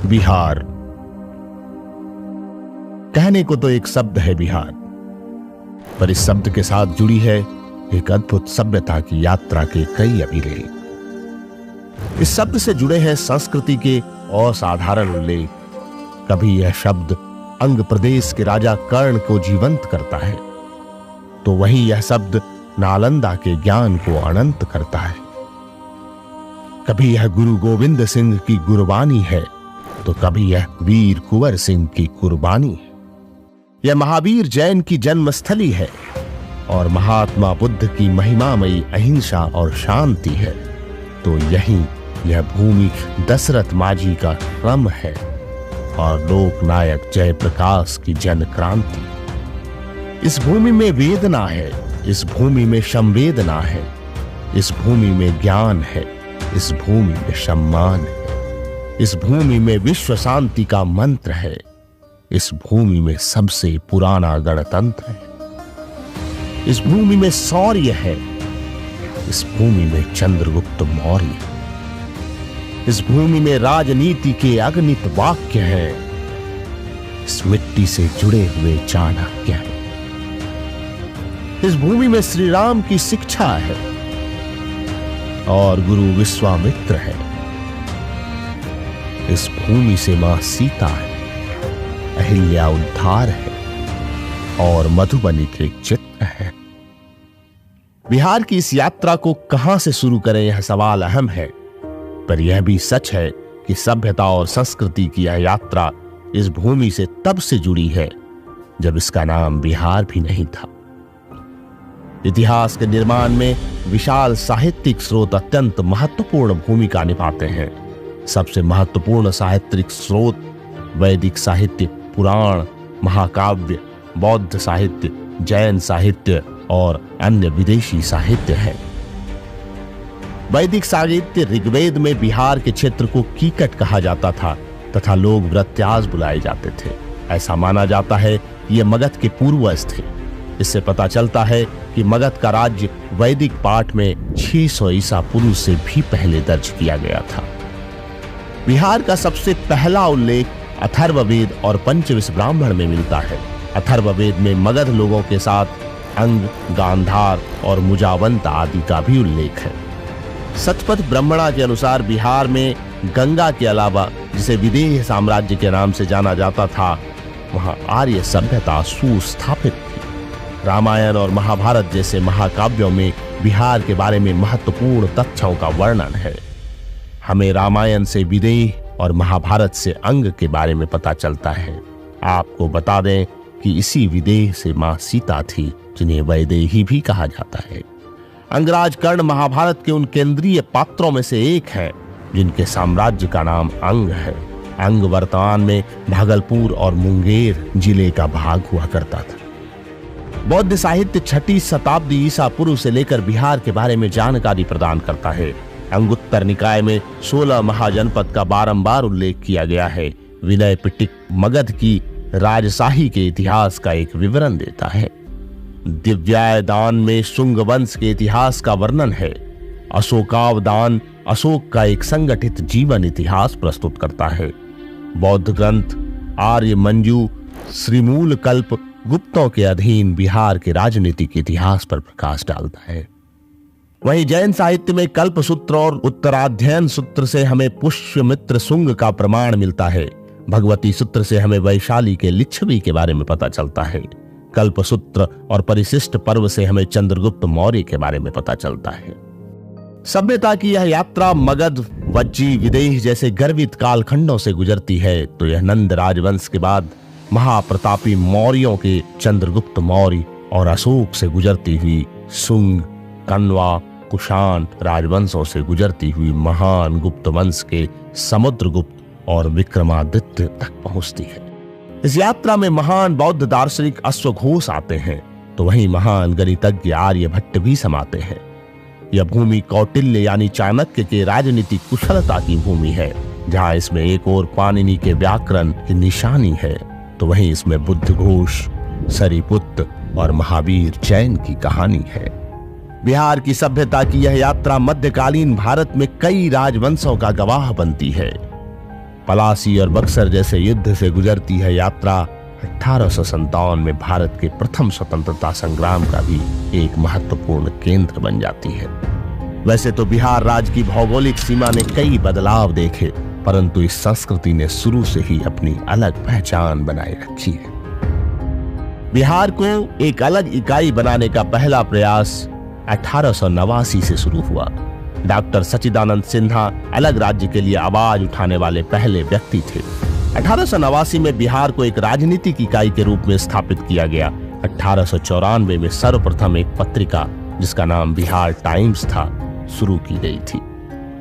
बिहार। कहने को तो एक शब्द है बिहार, पर इस शब्द के साथ जुड़ी है एक अद्भुत सभ्यता की यात्रा के कई अभिलेख। इस शब्द से जुड़े हैं संस्कृति के असाधारण उल्लेख। कभी यह शब्द अंग प्रदेश के राजा कर्ण को जीवंत करता है, तो वहीं यह शब्द नालंदा के ज्ञान को अनंत करता है। कभी यह गुरु गोविंद सिंह की गुरबानी है, तो कभी यह वीर कुंवर सिंह की कुर्बानी है। यह महावीर जैन की जन्मस्थली है और महात्मा बुद्ध की महिमामयी अहिंसा और शांति है, तो यहीं यह भूमि दशरथ माझी का श्रम है और लोकनायक जयप्रकाश की जन क्रांति। इस भूमि में वेदना है, इस भूमि में संवेदना है, इस भूमि में ज्ञान है, इस भूमि में सम्मान है, इस भूमि में विश्व शांति का मंत्र है, इस भूमि में सबसे पुराना गणतंत्र है, इस भूमि में शौर्य है, इस भूमि में चंद्रगुप्त मौर्य, इस भूमि में राजनीति के अगणित वाक्य हैं, इस मिट्टी से जुड़े हुए चाणक्य हैं, इस भूमि में श्री राम की शिक्षा है और गुरु विश्वामित्र है। इस भूमि से मां सीता है, अहिल्या उद्धार है और मधुबनी के चित्र है। बिहार की इस यात्रा को कहां से शुरू करें, यह सवाल अहम है, पर यह भी सच है कि सभ्यता और संस्कृति की यह यात्रा इस भूमि से तब से जुड़ी है जब इसका नाम बिहार भी नहीं था। इतिहास के निर्माण में विशाल साहित्यिक स्रोत अत्यंत महत्वपूर्ण भूमिका निभाते हैं। सबसे महत्वपूर्ण साहित्यिक स्रोत वैदिक साहित्य, पुराण, महाकाव्य, बौद्ध साहित्य, जैन साहित्य और अन्य विदेशी साहित्य है। वैदिक साहित्य ऋग्वेद में बिहार के क्षेत्र को कीकट कहा जाता था तथा लोग व्रत्यास बुलाए जाते थे। ऐसा माना जाता है ये मगध के पूर्वज थे। इससे पता चलता है कि मगध का राज्य वैदिक पाठ में 600 ईसा पूर्व से भी पहले दर्ज किया गया था। बिहार का सबसे पहला उल्लेख अथर्ववेद और पंचविंश ब्राह्मण में मिलता है। अथर्ववेद में मगध लोगों के साथ अंग, गांधार और मुजावंत आदि का भी उल्लेख है। सचपथ ब्राह्मणा के अनुसार बिहार में गंगा के अलावा, जिसे विदेह साम्राज्य के नाम से जाना जाता था, वहां आर्य सभ्यता सुस्थापित थी। रामायण और महाभारत जैसे महाकाव्यों में बिहार के बारे में महत्वपूर्ण तथ्यों का वर्णन है। हमें रामायण से विदेह और महाभारत से अंग के बारे में पता चलता है। आपको बता दें कि इसी विदेह से मां सीता थी, जिन्हें वैदेही भी कहा जाता है। अंगराज कर्ण महाभारत के उन केंद्रीय पात्रों में से एक है जिनके साम्राज्य का नाम अंग है। अंग वर्तमान में भागलपुर और मुंगेर जिले का भाग हुआ करता था। बौद्ध साहित्य 6वीं शताब्दी ईसा पूर्व से लेकर बिहार के बारे में जानकारी प्रदान करता है। अंगुत्तर निकाय में 16 महाजनपद का बारंबार उल्लेख किया गया है। विनय पिटक मगध की राजशाही के इतिहास का एक विवरण देता है। दिव्यायदान में शुंग वंश के इतिहास का वर्णन है। अशोकावदान अशोक का एक संगठित जीवन इतिहास प्रस्तुत करता है। बौद्ध ग्रंथ आर्य मंजू श्रीमूल कल्प गुप्तों के अधीन बिहार के राजनीतिक इतिहास पर प्रकाश डालता है। वहीं जैन साहित्य में कल्प सूत्र और उत्तराध्ययन सूत्र से हमें पुष्यमित्र शुंग का प्रमाण मिलता है। भगवती सूत्र से हमें वैशाली के लिच्छवी के बारे में पता चलता है। कल्प सूत्र और परिशिष्ट पर्व से हमें चंद्रगुप्त मौर्य के बारे में पता चलता है। सभ्यता की यह यात्रा मगध, वज्जी, विदेह जैसे गर्वित कालखंडों से गुजरती है, तो यह नंद राजवंश के बाद महाप्रतापी मौर्यों के चंद्रगुप्त मौर्य और अशोक से गुजरती हुई शुंग, कण्वा, कुषाण राजवंशों से गुजरती हुई महान गुप्त वंश के समुद्रगुप्त और विक्रमादित्य तक पहुंचती है। इस यात्रा में महान बौद्ध दार्शनिक अश्वघोष आते हैं, तो वहीं महान गणितज्ञ आर्यभट्ट भी समाते हैं। यह भूमि कौटिल्य यानी चाणक्य के राजनीतिक कुशलता की भूमि है। जहां इसमें एक और पाणिनि के व्याकरण की निशानी है, तो वहीं इसमें बुद्ध घोष, सरिपुत्र और महावीर जैन की कहानी है। बिहार की सभ्यता की यह यात्रा मध्यकालीन भारत में कई राजवंशों का गवाह बनती है। पलासी और बक्सर जैसे युद्ध से गुजरती है यात्रा 1857 में भारत के प्रथम स्वतंत्रता संग्राम का भी एक महत्वपूर्ण केंद्र बन जाती है। वैसे तो बिहार राज्य की भौगोलिक सीमा ने कई बदलाव देखे, परंतु इस संस्कृति ने शुरू से ही अपनी अलग पहचान बनाए रखी है। बिहार को एक अलग इकाई बनाने का पहला प्रयास 1889 से शुरू हुआ। डॉक्टर सच्चिदानंद सिन्हा अलग राज्य के लिए आवाज उठाने वाले पहले व्यक्ति थे। 1889 में बिहार को एक राजनीतिक इकाई के रूप में स्थापित किया गया। 1894 में सर्वप्रथम एक पत्रिका जिसका नाम बिहार टाइम्स था शुरू की गई थी।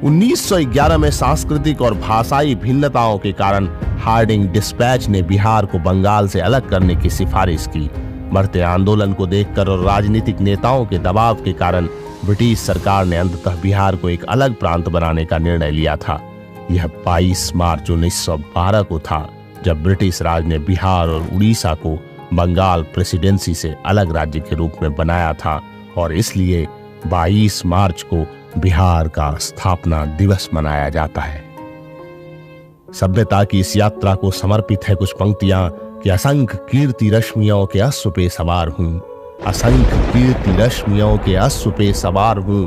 1911 में सांस्कृतिक और भाषाई भिन्नताओं के कारण हार्डिंग डिस्पैच ने बिहार को बंगाल से अलग करने की सिफारिश की। बढ़ते आंदोलन को देखकर और राजनीतिक नेताओं के दबाव के कारण ब्रिटिश सरकार ने अंततः बिहार को एक अलग प्रांत बनाने का निर्णय लिया था। यह 22 मार्च 1912 को था जब ब्रिटिश राज ने बिहार और उड़ीसा को बंगाल प्रेसिडेंसी से अलग राज्य के रूप में बनाया था और इसलिए 22 मार्च को बिहार का स्थापना दिवस मनाया जाता है। सभ्यता की इस यात्रा को समर्पित है कुछ पंक्तियां कि असंख्य कीर्ति रश्मियों के अश्व पे सवार हूं, असंख्य कीर्ति रश्मियों के अश्व पे सवार हूं,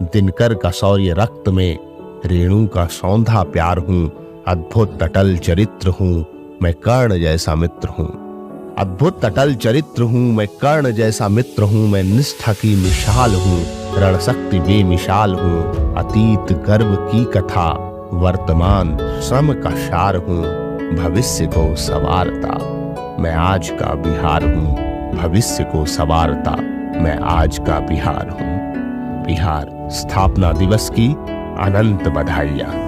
दिनकर का शौर्य रक्त में, रेणु का सौंधा प्यार हूं, अद्भुत अटल चरित्र हूं, मैं कर्ण जैसा मित्र हूं। अद्भुत अटल चरित्र हूं, मैं कर्ण जैसा मित्र हूं, मैं निष्ठा की मिसाल हूं, रणशक्ति बेमिसाल हूं, अतीत गर्व की कथा, वर्तमान श्रम का सार हूं, भविष्य को संवारता मैं आज का बिहार हूं, भविष्य को संवारता मैं आज का बिहार हूं। बिहार स्थापना दिवस की अनंत बधाइयां।